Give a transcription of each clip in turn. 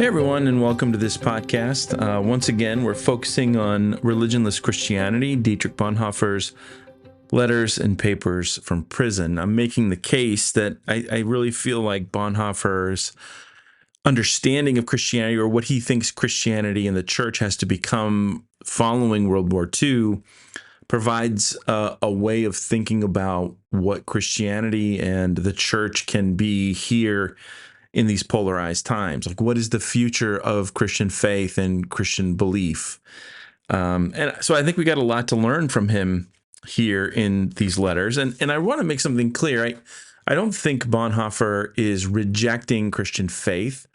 Hey everyone, and welcome to this podcast. Once again, we're focusing on religionless Christianity, Dietrich Bonhoeffer's letters and papers from prison. I'm making the case that I really feel like Bonhoeffer's understanding of Christianity, or what he thinks Christianity and the church has to become following World War II, provides a way of thinking about what Christianity and the church can be here in these polarized times. Like, what is the future of Christian faith and Christian belief? And so I think we got a lot to learn from him here in these letters. And I want to make something clear. I don't think Bonhoeffer is rejecting Christian faith.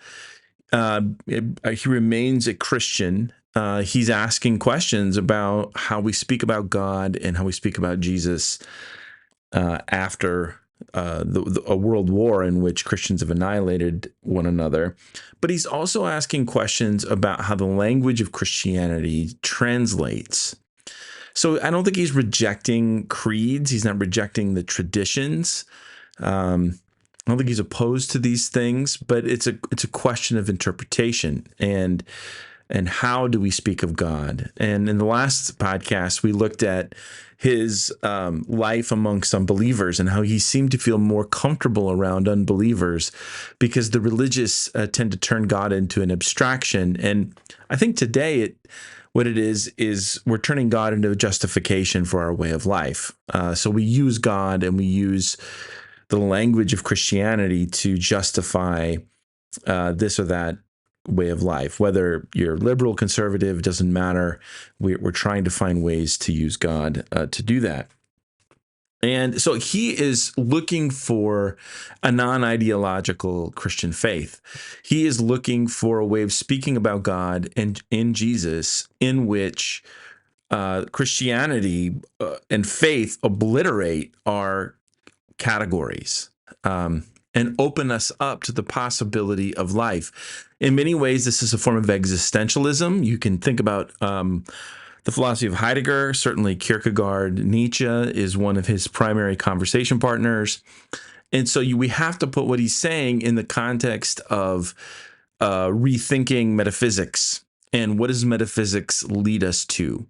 He remains a Christian. He's asking questions about how we speak about God and how we speak about Jesus after a world war in which Christians have annihilated one another. But he's also asking questions about how the language of Christianity translates. So I don't think he's rejecting creeds. He's not rejecting the traditions. I don't think he's opposed to these things, but it's a question of interpretation and how do we speak of God. And in the last podcast, we looked at his life amongst unbelievers and how he seemed to feel more comfortable around unbelievers because the religious tend to turn God into an abstraction. And I think today what it is we're turning God into a justification for our way of life. So we use God and we use the language of Christianity to justify this or that way of life. Whether you're liberal, conservative, doesn't matter. We're trying to find ways to use God to do that. And so he is looking for a non-ideological Christian faith. He is looking for a way of speaking about God and in Jesus in which Christianity and faith obliterate our categories and open us up to the possibility of life. In many ways, this is a form of existentialism. You can think about the philosophy of Heidegger. Certainly Kierkegaard, Nietzsche is one of his primary conversation partners. And so we have to put what he's saying in the context of rethinking metaphysics and what does metaphysics lead us to.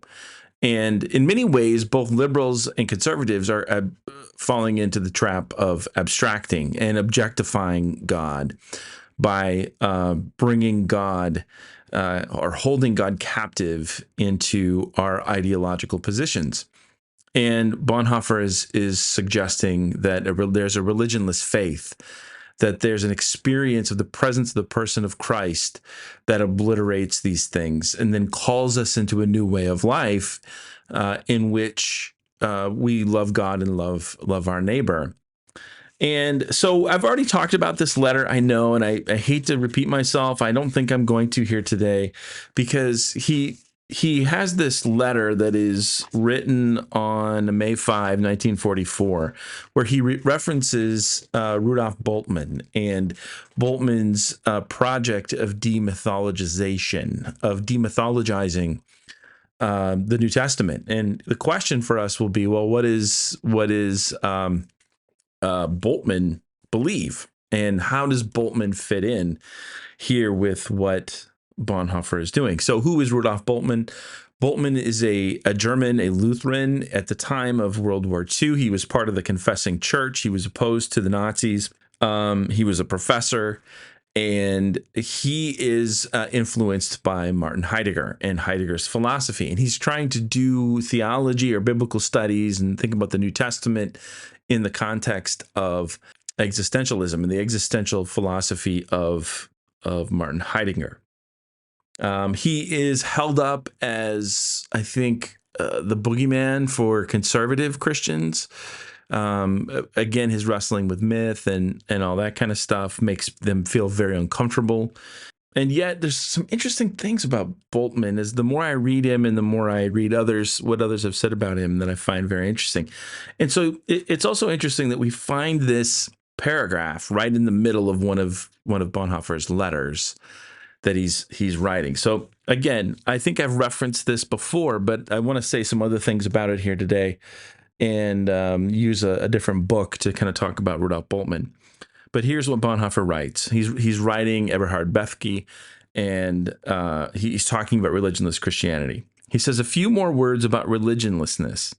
And in many ways, both liberals and conservatives are falling into the trap of abstracting and objectifying God by bringing God or holding God captive into our ideological positions. And Bonhoeffer is suggesting that there's a religionless faith, that there's an experience of the presence of the person of Christ that obliterates these things and then calls us into a new way of life in which we love God and love our neighbor. And so I've already talked about this letter, I know, and I hate to repeat myself. I don't think I'm going to here today because he has this letter that is written on May 5, 1944, where he references Rudolf Bultmann and Bultmann's project of demythologization, of demythologizing the New Testament. And the question for us will be, well, what is Bultmann believe, and how does Bultmann fit in here with what Bonhoeffer is doing? So who is Rudolf Bultmann? Bultmann is a German, a Lutheran at the time of World War II. He was part of the Confessing Church. He was opposed to the Nazis. He was a professor, and he is influenced by Martin Heidegger and Heidegger's philosophy. And he's trying to do theology or biblical studies and think about the New Testament in the context of existentialism and the existential philosophy of Martin Heidegger. He is held up as, I think, the boogeyman for conservative Christians. Again, his wrestling with myth and all that kind of stuff makes them feel very uncomfortable. And yet there's some interesting things about Bultmann. As the more I read him and the more I read what others have said about him, that I find very interesting. And so it's also interesting that we find this paragraph right in the middle of one of Bonhoeffer's letters that he's writing. So again, I think I've referenced this before, but I want to say some other things about it here today and use a different book to kind of talk about Rudolf Bultmann. But here's what Bonhoeffer writes. He's writing Eberhard Bethge, and he's talking about religionless Christianity. He says a few more words about religionlessness.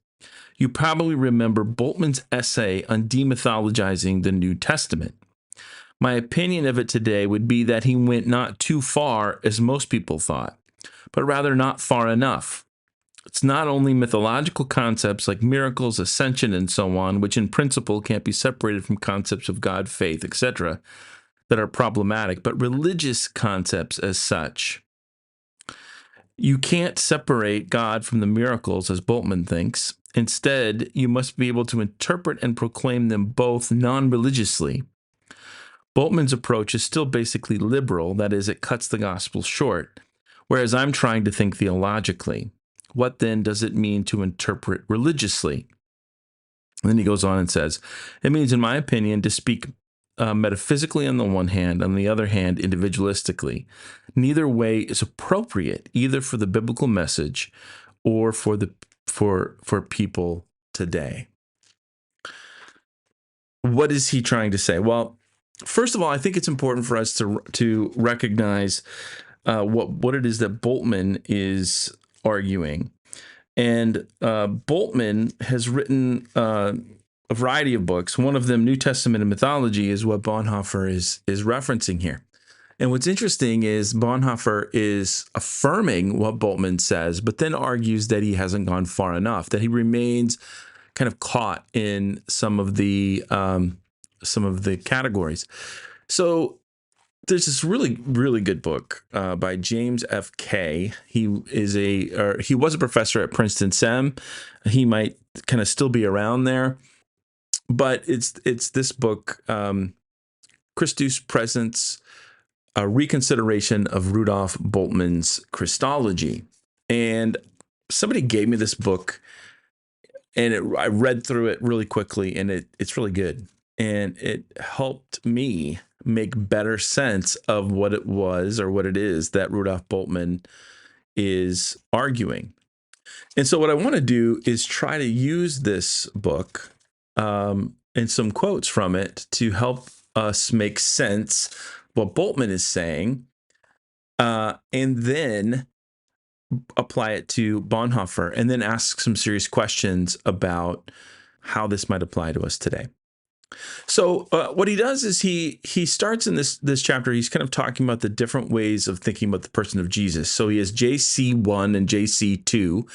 You probably remember Bultmann's essay on demythologizing the New Testament. My opinion of it today would be that he went not too far, as most people thought, but rather not far enough. It's not only mythological concepts like miracles, ascension, and so on, which in principle can't be separated from concepts of God, faith, etc., that are problematic, but religious concepts as such. You can't separate God from the miracles, as Bultmann thinks. Instead, you must be able to interpret and proclaim them both non-religiously. Bultmann's approach is still basically liberal, that is, it cuts the gospel short, whereas I'm trying to think theologically. What then does it mean to interpret religiously? And then he goes on and says, it means, in my opinion, to speak metaphysically on the one hand, on the other hand, individualistically. Neither way is appropriate, either for the biblical message or for people today. What is he trying to say? Well, first of all, I think it's important for us to recognize what it is that Bultmann is arguing. And Bultmann has written a variety of books. One of them, New Testament and Mythology, is what Bonhoeffer is referencing here. And what's interesting is Bonhoeffer is affirming what Bultmann says, but then argues that he hasn't gone far enough, that he remains kind of caught in some of the categories. So there's this really, really good book by James F. Kay. He was a professor at Princeton SEM. He might kind of still be around there, but it's this book, Christus Presens, a reconsideration of Rudolf Bultmann's Christology. And somebody gave me this book, and I read through it really quickly, and it's really good. And it helped me make better sense of what it was or what it is that Rudolf Bultmann is arguing. And so what I want to do is try to use this book and some quotes from it to help us make sense what Bultmann is saying, and then apply it to Bonhoeffer, and then ask some serious questions about how this might apply to us today. So what he does is he starts in this chapter, he's kind of talking about the different ways of thinking about the person of Jesus. So he has JC1 and JC2.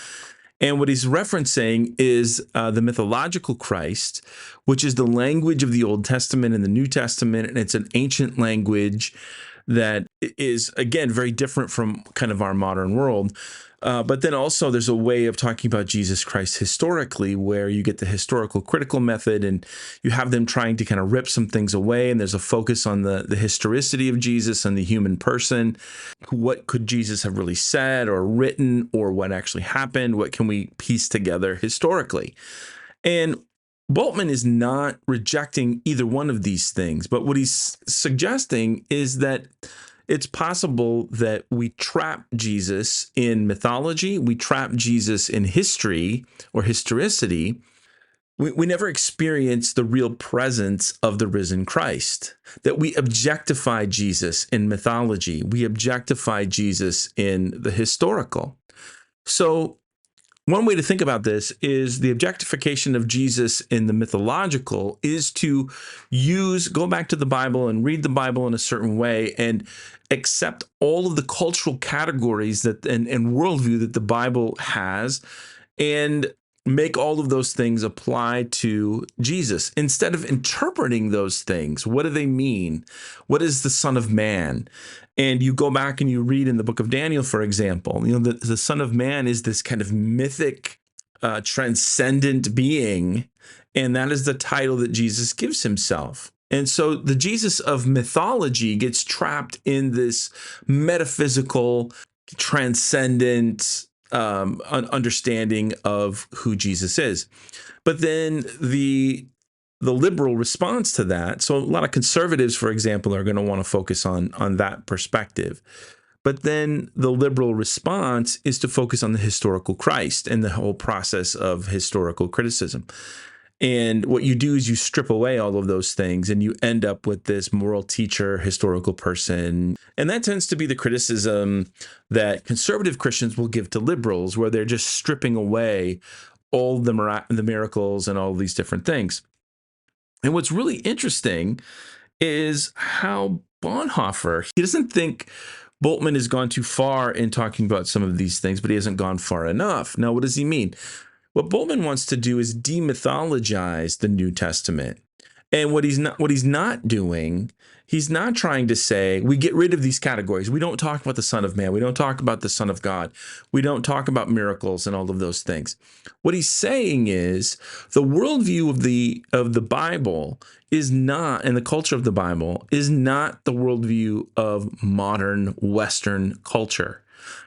And what he's referencing is the mythological Christ, which is the language of the Old Testament and the New Testament. And it's an ancient language that is, again, very different from kind of our modern world. But then also there's a way of talking about Jesus Christ historically, where you get the historical critical method and you have them trying to kind of rip some things away. And there's a focus on the historicity of Jesus and the human person. What could Jesus have really said or written, or what actually happened? What can we piece together historically? And Bultmann is not rejecting either one of these things, but what he's suggesting is that it's possible that we trap Jesus in mythology, we trap Jesus in history or historicity. We never experience the real presence of the risen Christ, that we objectify Jesus in mythology, we objectify Jesus in the historical. So one way to think about this is the objectification of Jesus in the mythological is to go back to the Bible and read the Bible in a certain way and accept all of the cultural categories and worldview that the Bible has, and make all of those things apply to Jesus. Instead of interpreting those things, what do they mean? What is the Son of Man? And you go back and you read in the book of Daniel, for example, the Son of Man is this kind of mythic, transcendent being, and that is the title that Jesus gives himself. And so the Jesus of mythology gets trapped in this metaphysical, transcendent understanding of who Jesus is. But then the liberal response to that, so a lot of conservatives, for example, are going to want to focus on that perspective. But then the liberal response is to focus on the historical Christ and the whole process of historical criticism. And what you do is you strip away all of those things and you end up with this moral teacher, historical person. And that tends to be the criticism that conservative Christians will give to liberals, where they're just stripping away all the miracles and all these different things. And what's really interesting is how Bonhoeffer, he doesn't think Bultmann has gone too far in talking about some of these things, but he hasn't gone far enough. Now, what does he mean? What Bultmann wants to do is demythologize the New Testament. And what he's not doing, he's not trying to say, we get rid of these categories. We don't talk about the Son of Man. We don't talk about the Son of God. We don't talk about miracles and all of those things. What he's saying is the worldview of the Bible is not, and the culture of the Bible is not the worldview of modern Western culture.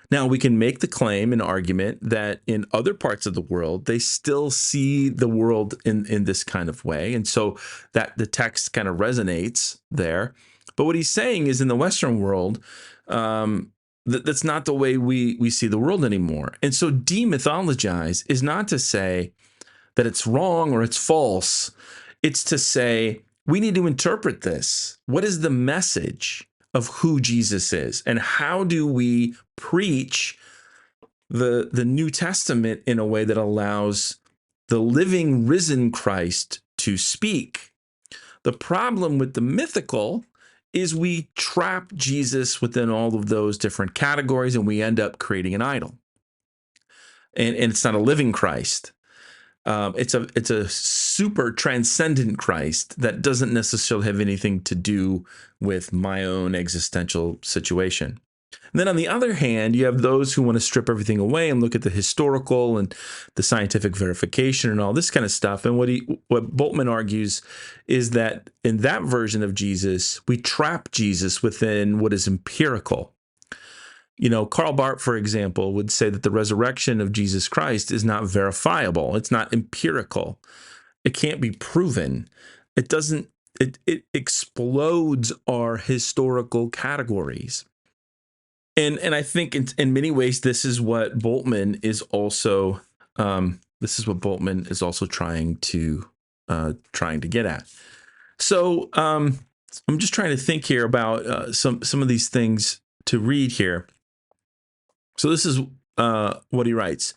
Now, we can make the claim and argument that in other parts of the world, they still see the world in this kind of way. And so that the text kind of resonates there. But what he's saying is in the Western world, that's not the way we see the world anymore. And so demythologize is not to say that it's wrong or it's false. It's to say, we need to interpret this. What is the message of who Jesus is, and how do we preach the New Testament in a way that allows the living, risen Christ to speak? The problem with the mythical is we trap Jesus within all of those different categories, and we end up creating an idol. And it's not a living Christ. It's a super transcendent Christ that doesn't necessarily have anything to do with my own existential situation. And then on the other hand, you have those who want to strip everything away and look at the historical and the scientific verification and all this kind of stuff. And what Bultmann argues is that in that version of Jesus, we trap Jesus within what is empirical. You know, Karl Barth, for example, would say that the resurrection of Jesus Christ is not verifiable. It's not empirical. It can't be proven. It doesn't, it explodes our historical categories. And I think in many ways, this is what Bultmann is also trying to get at. So I'm just trying to think here about some of these things to read here. So this is what he writes.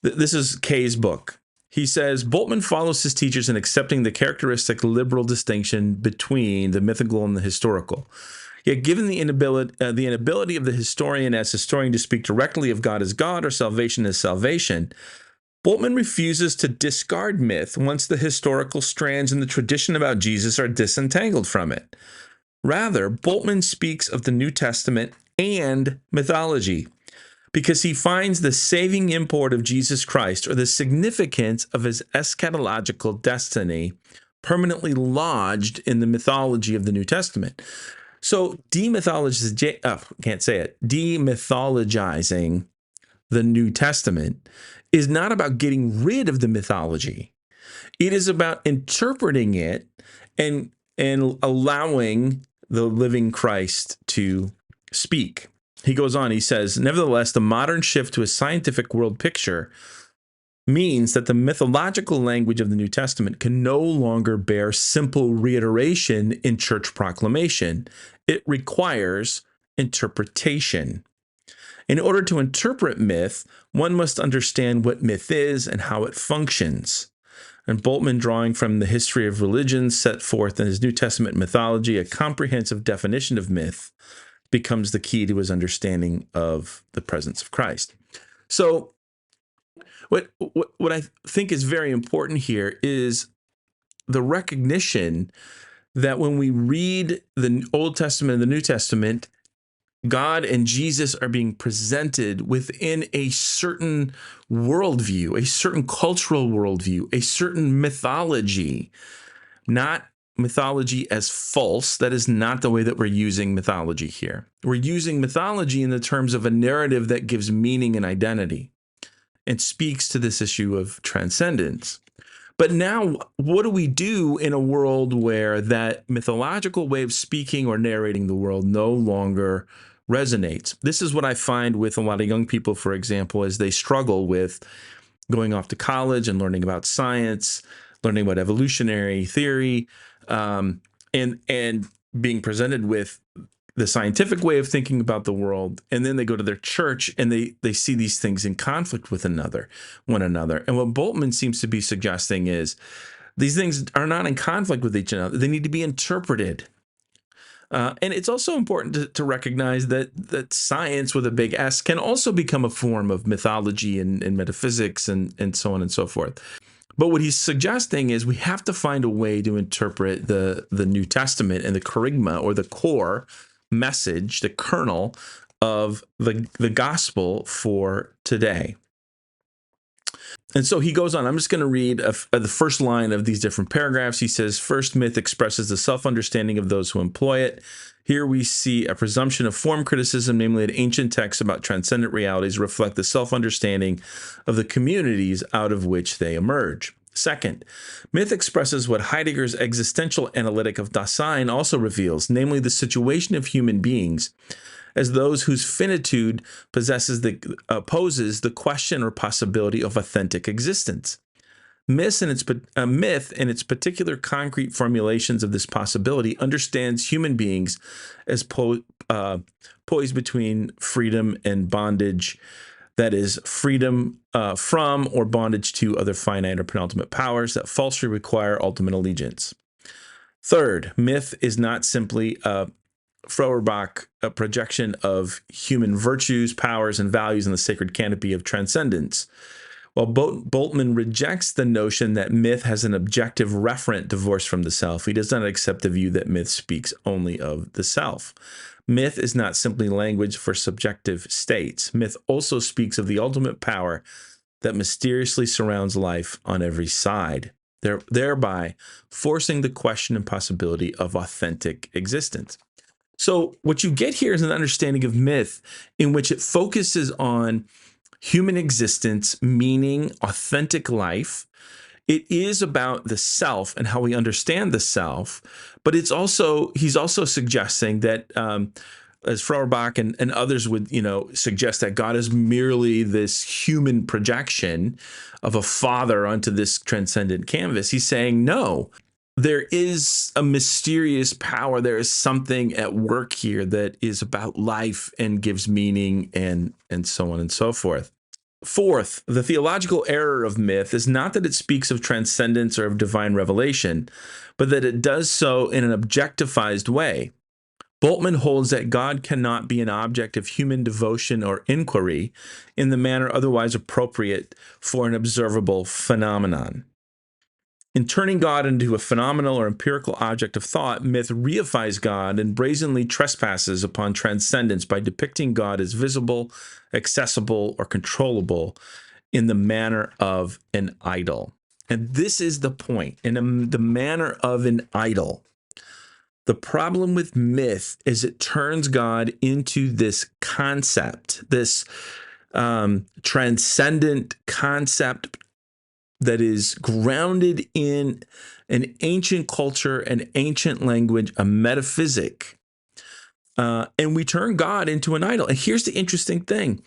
This is Kay's book. He says, Bultmann follows his teachers in accepting the characteristic liberal distinction between the mythical and the historical. Yet given the inability of the historian as historian to speak directly of God as God or salvation as salvation, Bultmann refuses to discard myth once the historical strands in the tradition about Jesus are disentangled from it. Rather, Bultmann speaks of the New Testament and mythology, because he finds the saving import of Jesus Christ, or the significance of his eschatological destiny, permanently lodged in the mythology of the New Testament. So demythologizing the New Testament is not about getting rid of the mythology. It is about interpreting it and allowing the living Christ to speak. He goes on, he says, nevertheless, the modern shift to a scientific world picture means that the mythological language of the New Testament can no longer bear simple reiteration in church proclamation. It requires interpretation. In order to interpret myth, one must understand what myth is and how it functions. And Bultmann, drawing from the history of religion set forth in his New Testament mythology, a comprehensive definition of myth becomes the key to his understanding of the presence of Christ. So what I think is very important here is the recognition that when we read the Old Testament and the New Testament, God and Jesus are being presented within a certain worldview, a certain cultural worldview, a certain mythology, not mythology as false. That is not the way that we're using mythology here. We're using mythology in the terms of a narrative that gives meaning and identity and speaks to this issue of transcendence. But now, what do we do in a world where that mythological way of speaking or narrating the world no longer resonates? This is what I find with a lot of young people, for example, as they struggle with going off to college and learning about science. learning about evolutionary theory, and being presented with the scientific way of thinking about the world, and then they go to their church and they see these things in conflict with one another. And what Bultmann seems to be suggesting is these things are not in conflict with each other. They need to be interpreted. And it's also important to recognize that science with a big S can also become a form of mythology and metaphysics and so on and so forth. But what he's suggesting is we have to find a way to interpret the New Testament and the kerygma, or the core message, the kernel of the gospel for today. And so he goes on. I'm just going to read the first line of these different paragraphs. He says, first, myth expresses the self-understanding of those who employ it. Here we see a presumption of form criticism, namely that ancient texts about transcendent realities reflect the self-understanding of the communities out of which they emerge. Second, myth expresses what Heidegger's existential analytic of Dasein also reveals, namely the situation of human beings as those whose finitude poses the question or possibility of authentic existence. Myth in its particular concrete formulations of this possibility understands human beings as poised between freedom and bondage, that is, freedom from or bondage to other finite or penultimate powers that falsely require ultimate allegiance. Third, myth is not simply a Feuerbach projection of human virtues, powers, and values in the sacred canopy of transcendence. While Bultmann rejects the notion that myth has an objective referent divorced from the self, he does not accept the view that myth speaks only of the self. Myth is not simply language for subjective states. Myth also speaks of the ultimate power that mysteriously surrounds life on every side, thereby forcing the question and possibility of authentic existence. So what you get here is an understanding of myth in which it focuses on human existence, meaning authentic life. It is about the self and how we understand the self, but he's also suggesting that, as Feuerbach and others would, suggest that God is merely this human projection of a father onto this transcendent canvas. He's saying, no, there is a mysterious power. There is something at work here that is about life and gives meaning and so on and so forth. Fourth, the theological error of myth is not that it speaks of transcendence or of divine revelation, but that it does so in an objectified way. Bultmann holds that God cannot be an object of human devotion or inquiry in the manner otherwise appropriate for an observable phenomenon. In turning God into a phenomenal or empirical object of thought, myth reifies God and brazenly trespasses upon transcendence by depicting God as visible, accessible, or controllable in the manner of an idol. And this is the point, in the manner of an idol. The problem with myth is it turns God into this concept, this transcendent concept that is grounded in an ancient culture, an ancient language, a metaphysic. And we turn God into an idol. And here's the interesting thing.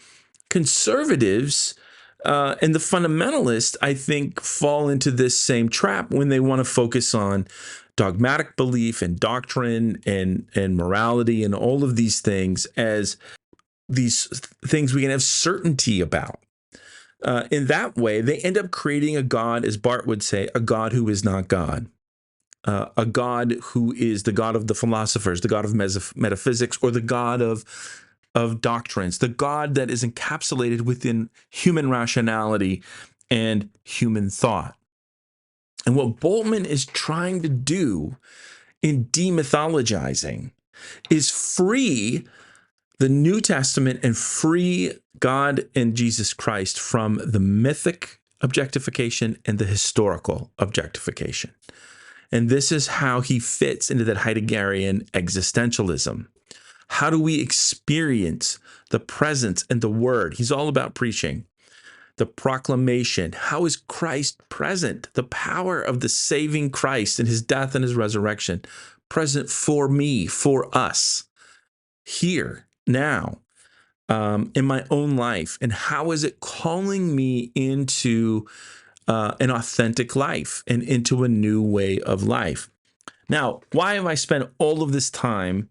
Conservatives and the fundamentalists, I think, fall into this same trap when they want to focus on dogmatic belief and doctrine and morality and all of these things as these things we can have certainty about. In that way, they end up creating a God, as Barth would say, a God who is not God, a God who is the God of the philosophers, the God of metaphysics, or the God of doctrines, the God that is encapsulated within human rationality and human thought. And what Bultmann is trying to do in demythologizing is free the New Testament and free God and Jesus Christ from the mythic objectification and the historical objectification. And this is how he fits into that Heideggerian existentialism. How do we experience the presence and the word? He's all about preaching. The proclamation. How is Christ present? The power of the saving Christ and his death and his resurrection, present for me, for us, here, now, in my own life. And how is it calling me into an authentic life and into a new way of life. Now, why have I spent all of this time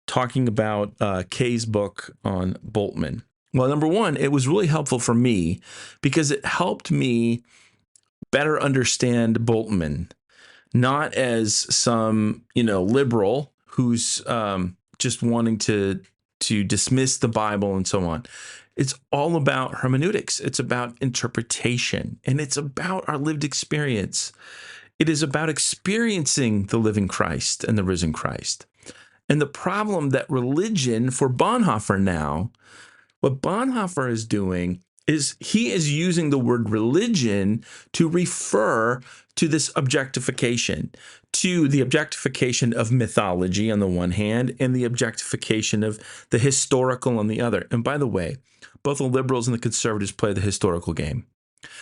talking about Kay's book on Bultmann? Well, number one, it was really helpful for me because it helped me better understand Bultmann, not as some, liberal who's just wanting to dismiss the Bible and so on. It's all about hermeneutics. It's about interpretation, and it's about our lived experience. It is about experiencing the living Christ and the risen Christ. And the problem that religion for Bonhoeffer now, what Bonhoeffer is doing is he is using the word religion to refer to this objectification, to the objectification of mythology on the one hand, and the objectification of the historical on the other. And by the way, both the liberals and the conservatives play the historical game.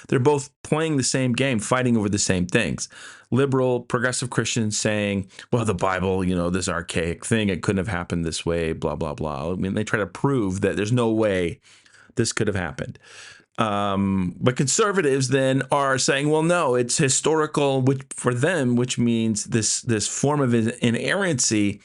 They're both playing the same game, fighting over the same things. Liberal, progressive Christians saying, well, the Bible, this archaic thing, it couldn't have happened this way, blah, blah, blah. I mean, they try to prove that there's no way this could have happened. But conservatives then are saying, well, no, it's historical for them, which means this form of inerrancy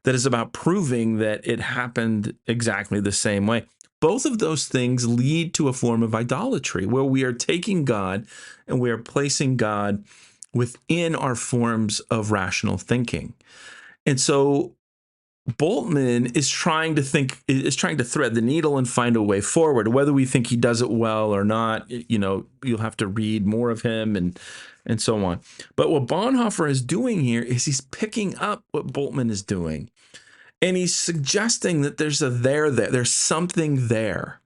that is about proving that it happened exactly the same way. Both of those things lead to a form of idolatry where we are taking God and we are placing God within our forms of rational thinking. And so Bultmann is trying to thread the needle and find a way forward. Whether we think he does it well or not, you'll have to read more of him and so on. But what Bonhoeffer is doing here is he's picking up what Bultmann is doing. And he's suggesting that there's there's something there.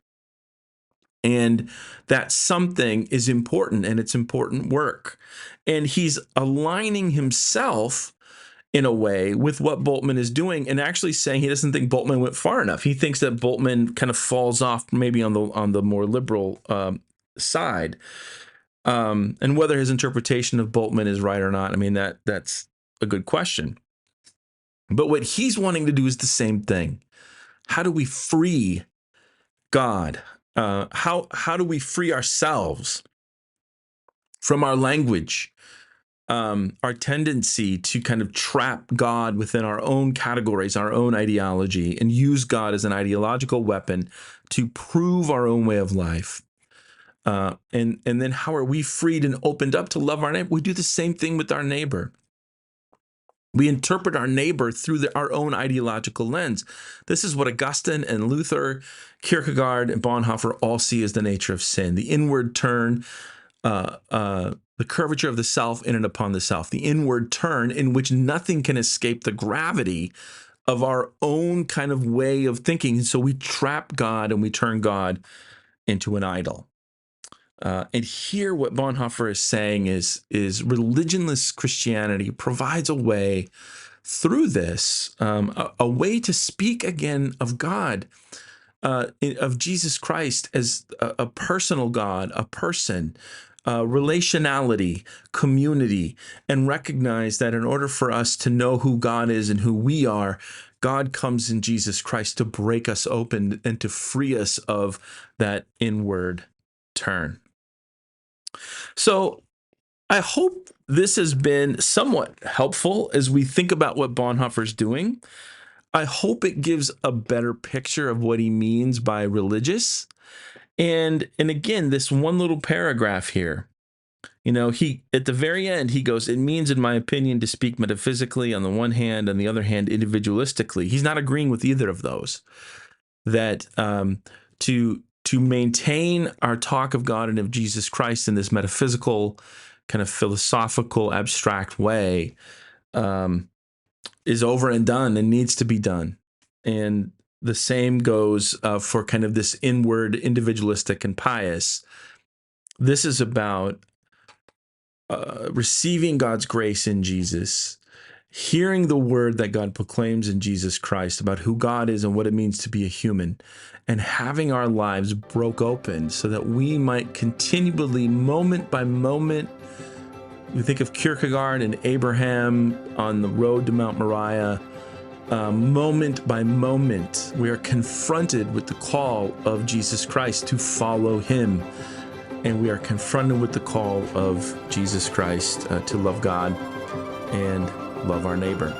And that something is important, and it's important work. And he's aligning himself in a way with what Bultmann is doing, and actually saying he doesn't think Bultmann went far enough. He thinks that Bultmann kind of falls off maybe on the more liberal side. And whether his interpretation of Bultmann is right or not, I mean, that's a good question. But what he's wanting to do is the same thing. How do we free God? How do we free ourselves from our language, our tendency to kind of trap God within our own categories, our own ideology, and use God as an ideological weapon to prove our own way of life? And then how are we freed and opened up to love our neighbor? We do the same thing with our neighbor. We interpret our neighbor through our own ideological lens. This is what Augustine and Luther, Kierkegaard and Bonhoeffer all see as the nature of sin: the inward turn, the curvature of the self in and upon the self, the inward turn in which nothing can escape the gravity of our own kind of way of thinking. And so we trap God and we turn God into an idol. And here what Bonhoeffer is saying is religionless Christianity provides a way through this, a way to speak again of God, of Jesus Christ as a personal God, a person, relationality, community, and recognize that in order for us to know who God is and who we are, God comes in Jesus Christ to break us open and to free us of that inward turn. So I hope this has been somewhat helpful as we think about what Bonhoeffer's doing. I hope it gives a better picture of what he means by religious. And again, this one little paragraph here, he at the very end, he goes, it means, in my opinion, to speak metaphysically on the one hand, on the other hand, individualistically. He's not agreeing with either of those. That to maintain our talk of God and of Jesus Christ in this metaphysical, kind of philosophical, abstract way is over and done and needs to be done. And the same goes for kind of this inward, individualistic, and pious. This is about receiving God's grace in Jesus, hearing the word that God proclaims in Jesus Christ about who God is and what it means to be a human, and having our lives broke open so that we might continually, moment by moment, we think of Kierkegaard and Abraham on the road to Mount Moriah, moment by moment, we are confronted with the call of Jesus Christ to follow him. and we are confronted with the call of Jesus Christ to love God and love our neighbor.